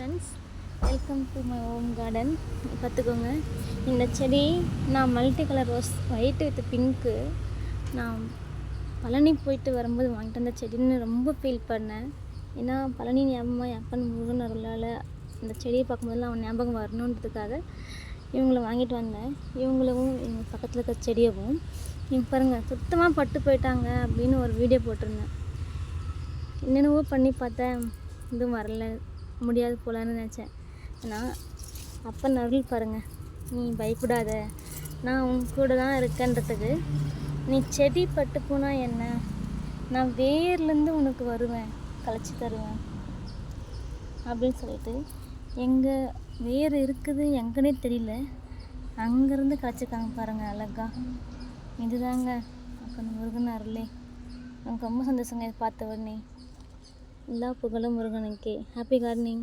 Friends, welcome to my home garden. பார்த்துக்கோங்க, இந்த செடி நான் multi colour rose white with pink நான் பழனி போயிட்டு வரும்போது வாங்கிட்டு வந்த செடின்னு ரொம்ப ஃபீல் பண்ணேன். ஏன்னா பழனி ஞாபகமாக அப்பன் முருகன் அருளால் இந்த செடியை பார்க்கும்போதெல்லாம் அவன் ஞாபகம் வரணுன்றதுக்காக இவங்கள வாங்கிட்டு வந்தேன். இவங்களும் எங்கள் பக்கத்தில் இருக்க செடியவும் இவங்க பாருங்கள் சுத்தமாக பட்டு போயிட்டாங்க அப்படின்னு ஒரு வீடியோ போட்டிருந்தேன். என்னென்னவோ பண்ணி பார்த்தேன், இதுவும் வரல, முடியாது போகலான்னு நினச்சேன். ஆனால் அப்பன் அருள் பாருங்கள், நீ பயப்படாத, நான் உன் கூட தான் இருக்கேன்றதுக்கு, நீ செடி பட்டு போனால் என்ன, நான் வேர்லேருந்து உனக்கு வருவேன், களைச்சி தருவேன் அப்படின்னு சொல்லிட்டு எங்கே வேர் இருக்குது எங்கன்னே தெரியல, அங்கேருந்து களைச்சிருக்காங்க பாருங்கள் அழகா. இதுதாங்க அப்பன் முருகன் அருளே. எனக்கு ரொம்ப சந்தோஷங்க இதை பார்த்த உடனே. எல்லா புகழும் முருகனுக்கே. Happy gardening.